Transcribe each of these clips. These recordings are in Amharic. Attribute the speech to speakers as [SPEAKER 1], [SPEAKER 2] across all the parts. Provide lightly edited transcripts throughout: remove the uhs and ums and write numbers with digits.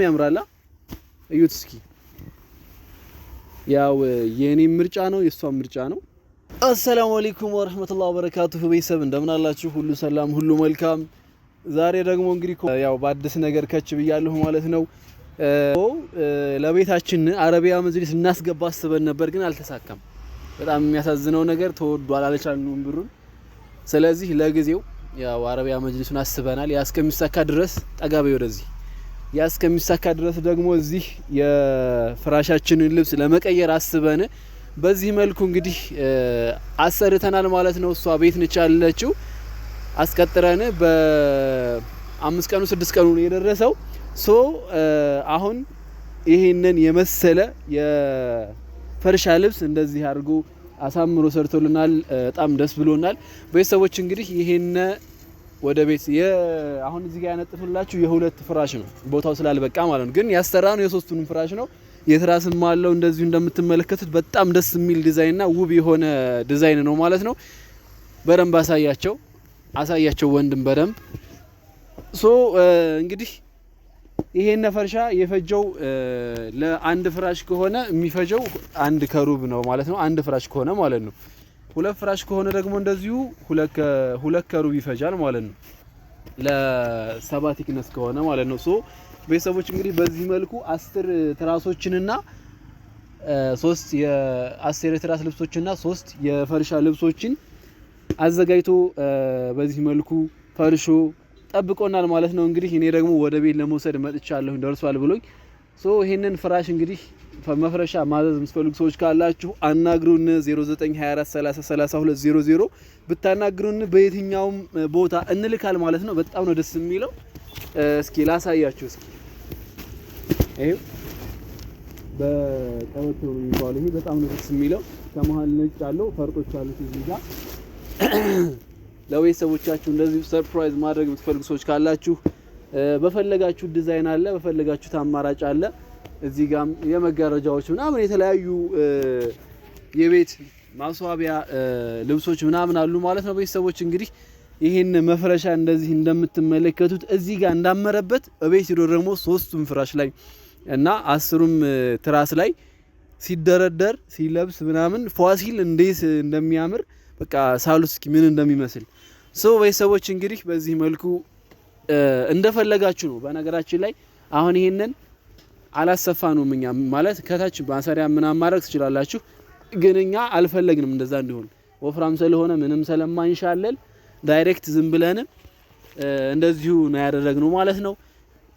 [SPEAKER 1] ያምራላ እዩት እስኪ ያው የኔ ምርጫ ነው የሷ ምርጫ ነው። አሰላሙ አለይኩም ወራህመቱላሂ ወበረካቱሁ ቤተሰብ እንደምን አላችሁ? ሁሉ ሰላም ሁሉ መልካም። ዛሬ ደግሞ እንግዲህ ያው በአዲስ ነገር ከች ብያለሁ ማለት ነው። ለቤታችን አረቢያ መጅሊስ እናስገባ አስበን ነበር ግን አልተሳካም። በጣም የሚያሳዝነው ነገር ተወዷል፣ አልቻልንም ብሩን። ስለዚህ ለጊዜው ያው አረቢያ መጅሊሱን አስበናል። ያስከሚሳካ ድረስ ጠጋቤ ወደዚህ ያስከሚሳካ ድረስ ደግሞ እዚህ የፍራሻችንን ልብስ ለመቀየር አስበን በዚህ መልኩ እንግዲህ አሰርተናል ማለት ነው። እሷ ቤት ነች ያለችው። አስቀጥረን በ5 ቀኑ 6 ቀኑ ነው የደረሰው። አሁን ይሄንን የመሰለ የፈርሻ ልብስ እንደዚህ አድርጎ አሳምሮ ሰርቶልናል። በጣም ደስ ብሎናል። ቤተሰቦች እንግዲህ ይሄን ወደ ቤት አሁን እዚህ ጋር ያነጥፍላችሁ የሁለት ፍራሽ ነው ቦታው ስላልበቃ ማለት ነው። ግን ያስተራነው የሶስቱንም ፍራሽ ነው። የትራስም አለው እንደዚሁ እንደምትመለከቱት በጣም ደስ የሚል ዲዛይንና ውብ የሆነ ዲዛይን ነው ማለት ነው። በደንብ አሳያቸው ወንድም በደንብ እንግዲህ ይሄን ፈርሻ የፈጀው ለአንድ ፍራሽ ከሆነ የሚፈጀው 1 ከሩብ ነው ማለት ነው። አንድ ፍራሽ ከሆነ ማለት ነው። 2 ፍራሽ ከሆነ ደግሞ እንደዚሁ 2 ከሩብ ይፈጃል ማለት ነው። ለ7 ቲክነስ ከሆነ ማለት ነው። ቤተሰቦች እንግዲህ በዚህ መልኩ 10 ትራሶችንና 3 የ10 የትራስ ልብሶችና 3 የፈርሻ ልብሶችን አዘጋጅቶ በዚህ መልኩ ፈርሾ ጠብቆናል ማለት ነው። እንግዲህ እኔ ደግሞ ወደ ቤት ለመውሰድ መጥቻለሁ ደርሷል ብሎኝ። ይሄንን ፍራሽ እንግዲህ መፍረሻ ማዘዝ የምትፈልጉ ሰዎች ካላችሁ አናግሩን። 0924303200 ብታናግሩን በየትኛውም ቦታ እንልካል ማለት ነው። በጣም ነው ደስ የሚለው። እስኪ ላሳያችሁ። እስኪ ይሄው በቀበቶ የሚባለው ይሄ በጣም ነው ደስ የሚለው። ከመሃል ነጭ አለው ፈርጦች አሉት እዚህ ጋር። ለቤተሰቦቻችሁ እንደዚህ ሰርፕራይዝ ማድረግ የምትፈልጉ ሰዎች ካላችሁ በፈለጋችሁ ዲዛይን አለ፣ በፈለጋችሁት አማራጭ አለ። እዚህ ጋር የመጋረጃዎች ምናምን የተለያዩ የቤት ማስዋቢያ ልብሶች ምናምን አሉ ማለት ነው። ቤተሰቦች እንግዲህ ይሄን መፍረሻ እንደዚህ እንደምትመለከቱት እዚህ ጋር እንዳመረበት እቤት ሄዶ ደግሞ 3ቱም ፍራሽ ላይ እና 10ም ትራስ ላይ ሲደረደር ሲለብስ ምናምን ፏሲል እንዴት እንደሚያምር በቃ ሳሉስ እስኪ ምን እንደሚመስል ቤተሰቦች እንግዲህ በዚህ መልኩ እንደፈለጋችሁ ነው። በነገራችን ላይ አሁን ይሄንን አላሰፋነውም እኛ ማለት ከታች ማሰሪያ ምናምን ማድረግ ትችላላችሁ፣ ግን እኛ አልፈለግንም እንደዛ እንዲሆን ወፍራም ስለሆነ ምንም ስለማንሻለል ዳይሬክት ዝም ብለን እንደዚሁ ነው ያደረግነው ማለት ነው።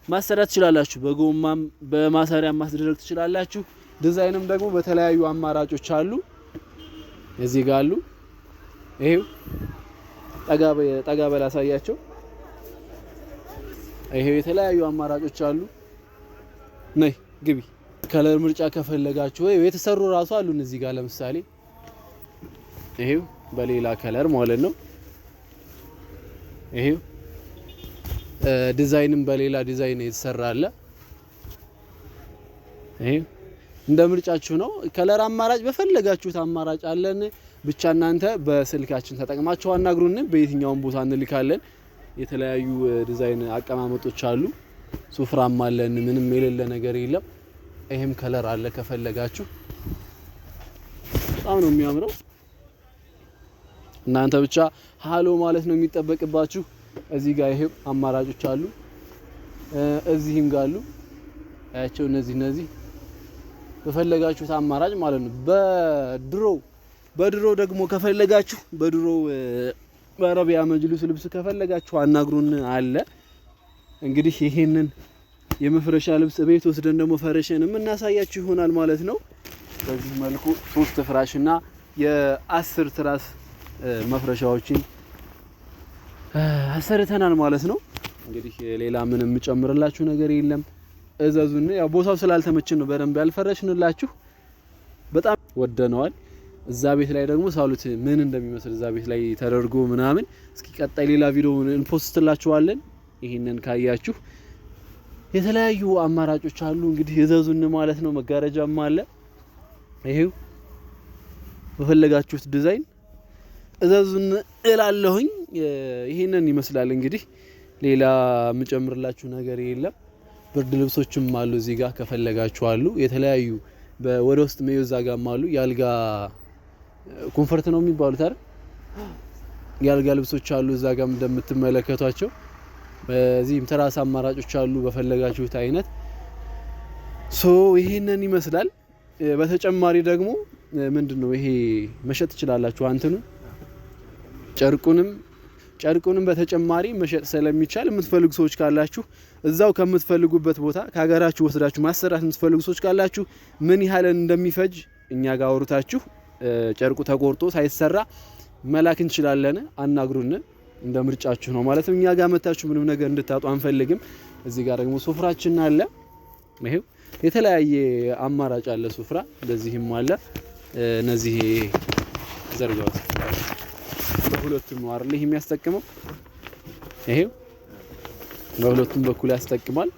[SPEAKER 1] ማሰራት ትችላላችሁ፣ በጎማም በማሰሪያ ማስደረግ ትችላላችሁ። ዲዛይንም ደግሞ በተለያዩ አማራጮች አሉ። እዚህ ጋር አሉ። ይሄው ጠጋ በል አሳያቸው። ይሄው የተለያዩ አማራጮች አሉ። ነይ ግቢ። ከለር ምርጫ ከፈለጋችሁ ወይ የተሰሩ ራሱ አሉን እዚህ ጋር ለምሳሌ ይሄው በሌላ ከለር ማለት ነው። ይሄው ዲዛይንም በሌላ ዲዛይን የተሰራ አለ። ይሄው እንደ ምርጫችሁ ነው። ከለር አማራጭ በፈለጋችሁት አማራጭ አለን። ብቻ እናንተ በስልካችን ተጠቅማችሁ አናግሩን። በየትኛውም ቦታ እንልካለን። የተለያዩ ዲዛይን አቀማመጦች አሉ። ሱፍራም አለን። ምንም የሌለ ነገር የለም። ይሄም ከለር አለ ከፈለጋችሁ። በጣም ነው የሚያምረው። እናንተ ብቻ ሃሎ ማለት ነው የሚጠበቅባችሁ። እዚህ ጋር ይሄው አማራጮች አሉ። እዚህም ጋር አሉ። አያቸው እነዚህ በፈለጋችሁት አማራጭ ማለት ነው። በድሮ ደግሞ ከፈለጋችሁ በድሮ በአረቢያ መጅሊስ ልብስ ከፈለጋችሁ አናግሩን አለ። እንግዲህ ይሄንን የመፍረሻ ልብስ ቤት ወስደን ደግሞ ፈረሽን እናሳያችሁ ይሆናል ማለት ነው። በዚህ መልኩ 3 ፍራሽና የ10 ትራስ መፍረሻዎችን አሰርተናል ማለት ነው። እንግዲህ ሌላ ምንም ጨምርላችሁ ነገር የለም። እዘዙን። ያው ቦታው ስላልተመቸን ነው በደንብ ያልፈረሽንላችሁ። በጣም ወደነዋል። እዛ ቤት ላይ ደግሞ ሳሉት ምን እንደሚመስል እዛ ቤት ላይ ተደርጎ ምናምን እስኪ ቀጣይ ሌላ ቪዲዮ እንፖስትላችኋለን። ይሄንን ካያችሁ የተለያዩ አማራጮች አሉ። እንግዲህ እዘዙን ማለት ነው። መጋረጃም አለ። ይሄው በፈለጋችሁት ዲዛይን እዘዙን እላለሁኝ። ይሄንን ይመስላል እንግዲህ ሌላ የምጨምርላችሁ ነገር የለም። ብርድ ልብሶችም አሉ እዚህ ጋር ከፈለጋችሁ አሉ። የተለያዩ ወደ ውስጥ መይዛ ጋርም አሉ። ያልጋ ኮምፎርት ነው የሚባሉት አይደል? ያልጋ ልብሶች አሉ እዛ ጋር እንደምትመለከቷቸው። በዚህም ትራስ አማራጮች አሉ በፈለጋችሁት አይነት። ይሄንን ይመስላል። በተጨማሪ ደግሞ ምንድነው ይሄ መሸጥ ትችላላችሁ አንተኑ ጨርቁንም በተጨማሪ መሸጥ ስለሚቻል የምትፈልጉ ሰዎች ካላችሁ እዛው ከምትፈልጉበት ቦታ ከሀገራችሁ ወስዳችሁ ማሰራት የምትፈልጉ ሰዎች ካላችሁ ምን ያህል እንደሚፈጅ እኛ ጋር አውርታችሁ ጨርቁ ተቆርጦ ሳይሰራ መላክ እንችላለን። አናግሩን፣ እንደ ምርጫችሁ ነው ማለት ነው። እኛ ጋር መታችሁ ምንም ነገር እንድታጡ አንፈልግም። እዚህ ጋር ደግሞ ሱፍራችን አለ። ይሄው የተለያየ አማራጭ አለ ሱፍራ። እንደዚህም አለ። እነዚህ ዘርጋው በሁለቱም ነው አይደል ይሄ የሚያስጠቅመው። ይሄው በሁለቱም በኩል ያስጠቅማል።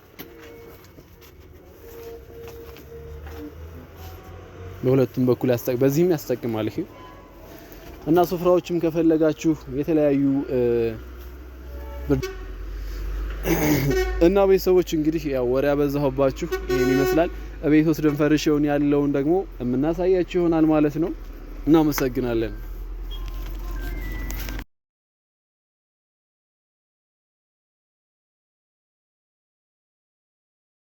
[SPEAKER 1] በሁለቱም በኩል በዚህም ያስጠቅማል። ይሄ እና ሱፍራዎችም ከፈለጋችሁ የተለያዩ እና ቤተሰቦች እንግዲህ ያው ወሬ ያበዛሁባችሁ ይሄን ይመስላል። እቤት ወስደን ፈርሼውን ያለውን ደግሞ የምናሳያችሁ ይሆናል ማለት ነው። እናመሰግናለን።